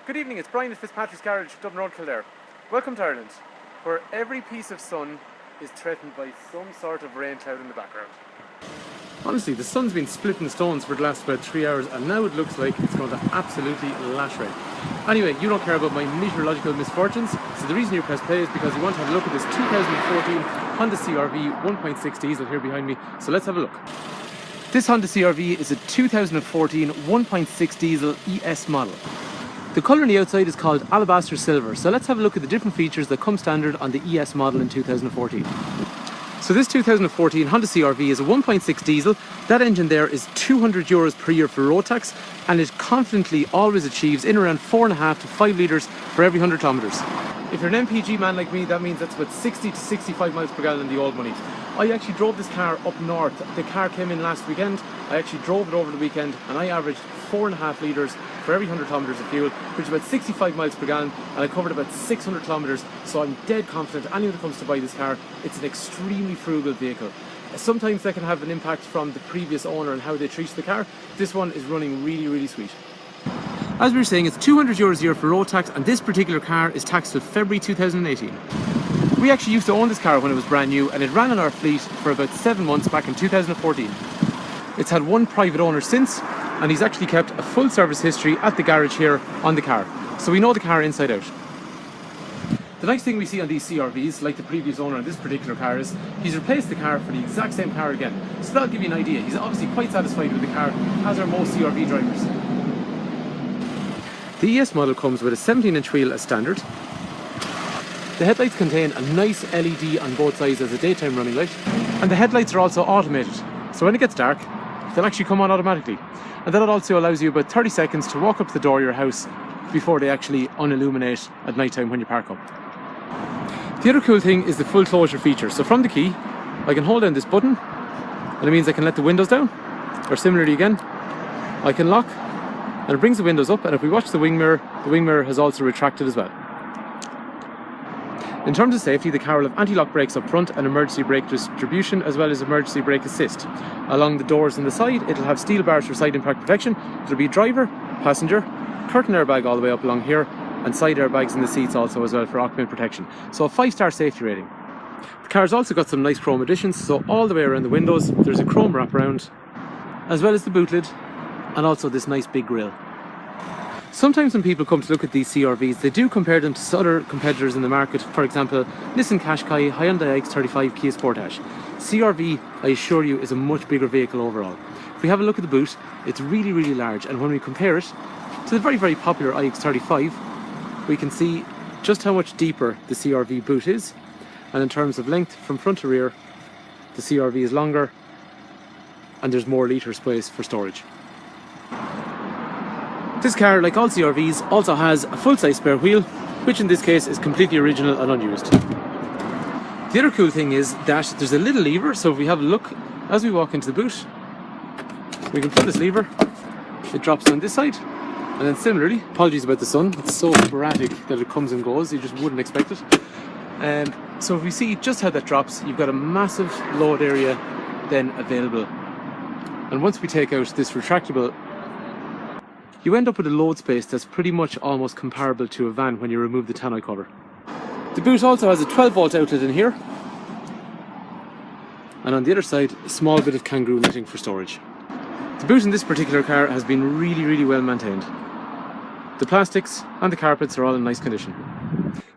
Good evening, it's Brian at Fitzpatrick's Garage, Dublin Road, Kildare. Welcome to Ireland, where every piece of sun is threatened by some sort of rain cloud in the background. Honestly, the sun's been splitting stones for the last about 3 hours, and now it looks like it's going to absolutely lash rain. Anyway, you don't care about my meteorological misfortunes, so the reason you press play is because you want to have a look at this 2014 Honda CRV 1.6 diesel here behind me, so let's have a look. This Honda CRV is a 2014 1.6 diesel ES model. The colour on the outside is called Alabaster Silver, so let's have a look at the different features that come standard on the ES model in 2014. So this 2014 Honda CRV is a 1.6 diesel. That engine there is €200 per year for road tax, and it confidently always achieves in around 4.5 to 5 litres for every 100 kilometres. If you're an MPG man like me, that means that's about 60 to 65 miles per gallon in the old money. I actually drove this car up north. The car came in last weekend. I actually drove it over the weekend, and I averaged 4.5 litres for every 100 kilometres of fuel, which is about 65 miles per gallon, and I covered about 600 kilometres, so I'm dead confident anyone who comes to buy this car, it's an extremely frugal vehicle. Sometimes that can have an impact from the previous owner and how they treat the car. This one is running really sweet. As we were saying, it's €200 a year for road tax, and this particular car is taxed till February 2018. We actually used to own this car when it was brand new, and it ran on our fleet for about 7 months back in 2014. It's had one private owner since, and he's actually kept a full service history at the garage here on the car, so we know the car inside out. The nice thing we see on these CRVs, like the previous owner on this particular car, is he's replaced the car for the exact same car again, so that'll give you an idea. He's obviously quite satisfied with the car, as are most CRV drivers. The ES model comes with a 17-inch wheel as standard. The headlights contain a nice LED on both sides as a daytime running light, and the headlights are also automated, so when it gets dark they'll actually come on automatically, and that also allows you about 30 seconds to walk up to the door of your house before they actually unilluminate at night time when you park up. The other cool thing is the full closure feature. So from the key I can hold down this button, and it means I can let the windows down, or similarly again I can lock, and it brings the windows up, and if we watch the wing mirror has also retracted as well. In terms of safety, the car will have anti-lock brakes up front and emergency brake distribution, as well as emergency brake assist. Along the doors on the side, it'll have steel bars for side impact protection. There'll be driver, passenger, curtain airbag all the way up along here, and side airbags in the seats also as well for occupant protection. So a 5-star safety rating. The car's also got some nice chrome additions, so all the way around the windows there's a chrome wraparound, as well as the boot lid, and also this nice big grille. Sometimes when people come to look at these CRVs, they do compare them to other competitors in the market. For example, Nissan Qashqai, Hyundai X35, Kia Sportage. CRV, I assure you, is a much bigger vehicle overall. If we have a look at the boot, it's really large, and when we compare it to the very popular iX35, we can see just how much deeper the CRV boot is, and in terms of length from front to rear, the CRV is longer and there's more litre space for storage. This car, like all CRVs, also has a full-size spare wheel, which in this case is completely original and unused. The other cool thing is that there's a little lever, so if we have a look as we walk into the boot, we can pull this lever, it drops down this side, and then similarly, apologies about the sun, it's so sporadic that it comes and goes, you just wouldn't expect it. So if we see just how that drops, you've got a massive load area then available. And once we take out this retractable, you end up with a load space that's pretty much almost comparable to a van when you remove the tonneau cover. The boot also has a 12-volt outlet in here, and on the other side a small bit of kangaroo netting for storage. The boot in this particular car has been really well maintained. The plastics and the carpets are all in nice condition.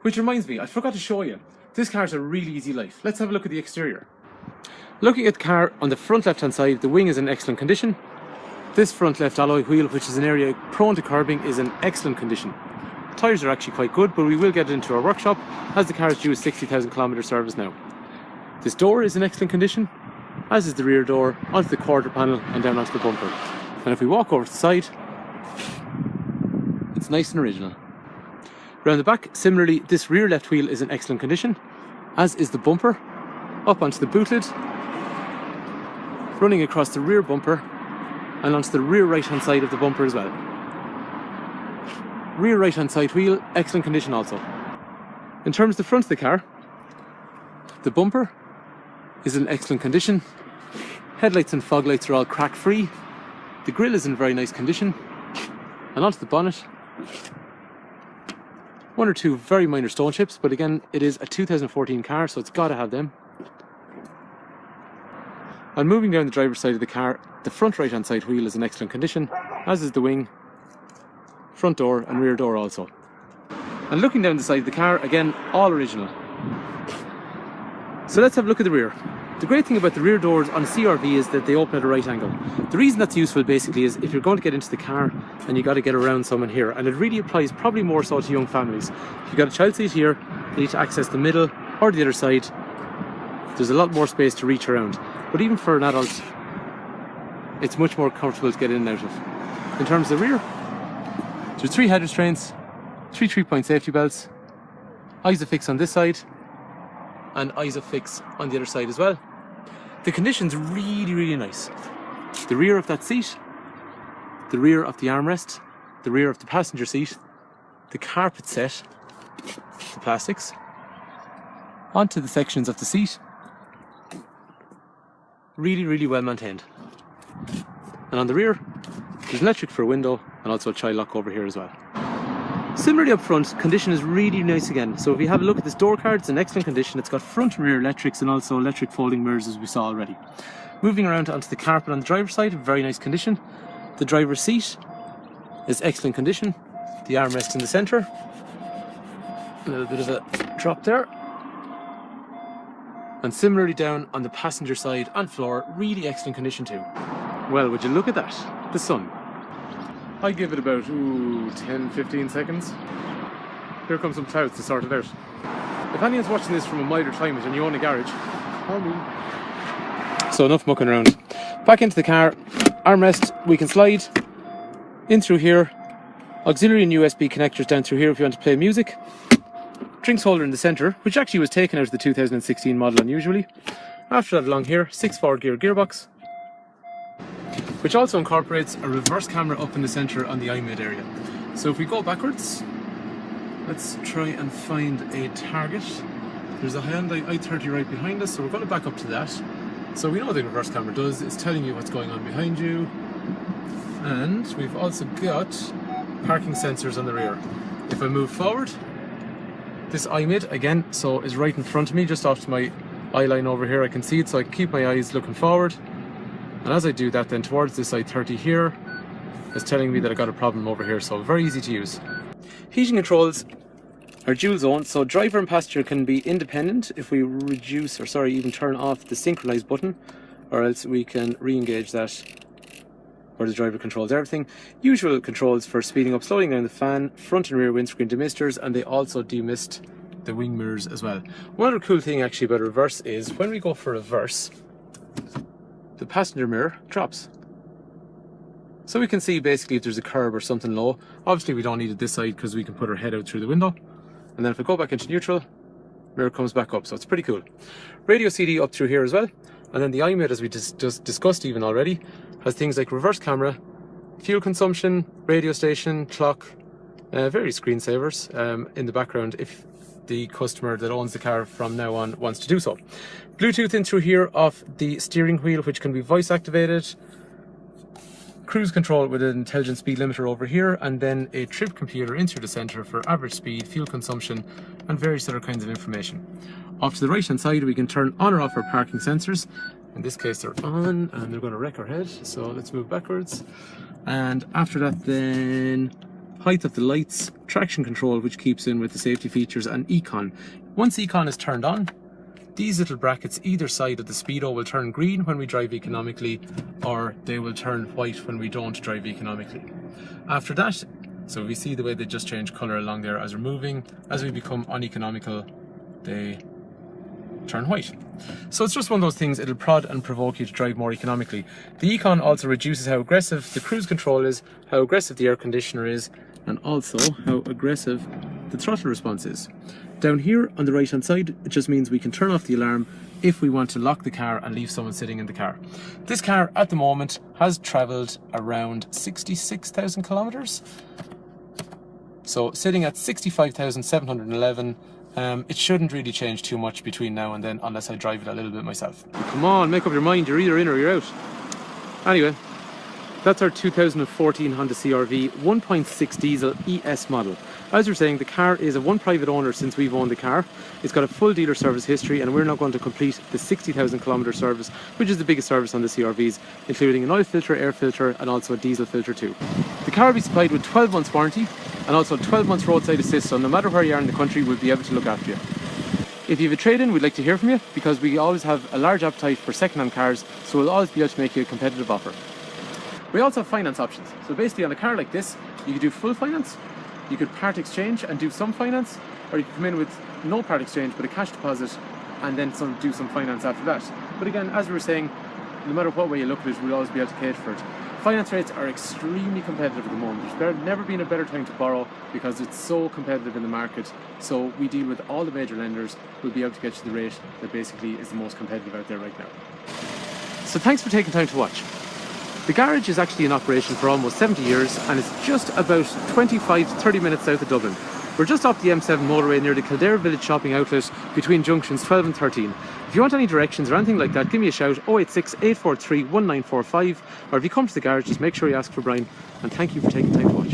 Which reminds me, I forgot to show you, this car's a really easy life. Let's have a look at the exterior. Looking at the car on the front left hand side, the wing is in excellent condition. This front left alloy wheel, which is an area prone to curbing, is in excellent condition. Tyres are actually quite good, but we will get it into our workshop as the car is due a 60,000 kilometre service now. This door is in excellent condition, as is the rear door, onto the quarter panel and down onto the bumper. And if we walk over to the side, it's nice and original. Around the back, similarly, this rear left wheel is in excellent condition, as is the bumper, up onto the boot lid, running across the rear bumper, and onto the rear right hand side of the bumper as well. Rear right hand side wheel, excellent condition also. In terms of the front of the car, the bumper is in excellent condition. Headlights and fog lights are all crack free. The grille is in very nice condition. And onto the bonnet, One or two very minor stone chips, but again, it is a 2014 car, so it's got to have them. And moving down the driver's side of the car, the front right hand side wheel is in excellent condition, as is the wing, front door and rear door also. And looking down the side of the car, again, all original. So let's have a look at the rear. The great thing about the rear doors on a CRV is that they open at a right angle. The reason that's useful basically is if you're going to get into the car and you got to get around someone here, and it really applies probably more so to young families. If you've got a child seat here, you need to access the middle or the other side. There's a lot more space to reach around. But even for an adult, it's much more comfortable to get in and out of. In terms of the rear, there's 3 head restraints, 3 3-point safety belts, ISOFIX on this side, and ISOFIX on the other side as well. The condition's really nice. The rear of that seat, the rear of the armrest, the rear of the passenger seat, the carpet set, the plastics, onto the sections of the seat. Really well maintained. And on the rear, there's an electric for a window and also a child lock over here as well. Similarly up front, condition is really nice again. So if you have a look at this door card, it's in excellent condition. It's got front and rear electrics and also electric folding mirrors as we saw already. Moving around onto the carpet on the driver's side, very nice condition. The driver's seat is excellent condition. The armrest in the centre. A little bit of a drop there. And similarly down on the passenger side and floor, really excellent condition too. Well, would you look at that? The sun. I give it about 10-15 seconds. Here comes some clouds to sort it out. If anyone's watching this from a milder climate and you own a garage, call me. So enough mucking around. Back into the car, armrest, we can slide in through here. Auxiliary and USB connectors down through here if you want to play music. Drinks holder in the centre, which actually was taken out of the 2016 model unusually. After that, along here, 6 4-gear gearbox, which also incorporates a reverse camera up in the centre on the iMid area. So if we go backwards, let's try and find a target. There's a Hyundai i30 right behind us, so we're going to back up to that. So we know what the reverse camera does, it's telling you what's going on behind you. And we've also got parking sensors on the rear. If I move forward, this iMid, again, so is right in front of me, just off to my eye line over here. I can see it, so I can keep my eyes looking forward. And as I do that, then towards this i30 here, it's telling me that I got a problem over here, so very easy to use. Heating controls are dual zone, so driver and passenger can be independent if we reduce, or sorry, even turn off the synchronize button, or else we can re-engage that where the driver controls everything. Usual controls for speeding up, slowing down the fan, front and rear windscreen demisters, and they also demist the wing mirrors as well. One other cool thing actually about reverse is when we go for reverse, the passenger mirror drops. So we can see basically if there's a curb or something low. Obviously we don't need it this side because we can put our head out through the window. And then if I go back into neutral, mirror comes back up, so it's pretty cool. Radio CD up through here as well. And then the iMid, as we just discussed even already, has things like reverse camera, fuel consumption, radio station, clock, various screensavers in the background if the customer that owns the car from now on wants to do so. Bluetooth in through here off the steering wheel, which can be voice activated. Cruise control with an intelligent speed limiter over here, and then a trip computer in through the centre for average speed, fuel consumption, and various other kinds of information. Off to the right hand side, we can turn on or off our parking sensors. In this case, they're on, and they're going to wreck our head. So let's move backwards. And after that, then height of the lights, traction control, which keeps in with the safety features, and econ. Once econ is turned on, these little brackets either side of the speedo will turn green when we drive economically, or they will turn white when we don't drive economically. After that, so we see the way they just change colour along there as we're moving. As we become uneconomical, they turn white. So it's just one of those things, it'll prod and provoke you to drive more economically. The econ also reduces how aggressive the cruise control is, how aggressive the air conditioner is, and also how aggressive the throttle response is. Down here on the right hand side, it just means we can turn off the alarm if we want to lock the car and leave someone sitting in the car. This car at the moment has travelled around 66,000 kilometres. So sitting at 65,711, it shouldn't really change too much between now and then unless I drive it a little bit myself. Come on, make up your mind, you're either in or you're out. Anyway, That's our 2014 Honda CRV 1.6 diesel ES model. As you're saying, the car is a one private owner since we've owned the car. It's got a full dealer service history, and we're now going to complete the 60,000 kilometre service, which is the biggest service on the CRVs, including an oil filter, air filter, and also a diesel filter too. The car will be supplied with 12 months warranty and also 12 months roadside assist, so no matter where you are in the country, we'll be able to look after you. If you have a trade-in, we'd like to hear from you, because we always have a large appetite for second-hand cars, so we'll always be able to make you a competitive offer. We also have finance options. So basically on a car like this, you could do full finance, you could part exchange and do some finance, or you could come in with no part exchange but a cash deposit and then do some finance after that. But again, as we were saying, no matter what way you look at it, we'll always be able to cater for it. Finance rates are extremely competitive at the moment. There's never been a better time to borrow because it's so competitive in the market. So we deal with all the major lenders. We'll be able to get you the rate that basically is the most competitive out there right now. So thanks for taking time to watch. The garage is actually in operation for almost 70 years and it's just about 25 to 30 minutes south of Dublin. We're just off the M7 motorway near the Kildare village shopping outlet between junctions 12 and 13. If you want any directions or anything like that, give me a shout, 086-843-1945, or if you come to the garage, just make sure you ask for Brian, and thank you for taking time to watch.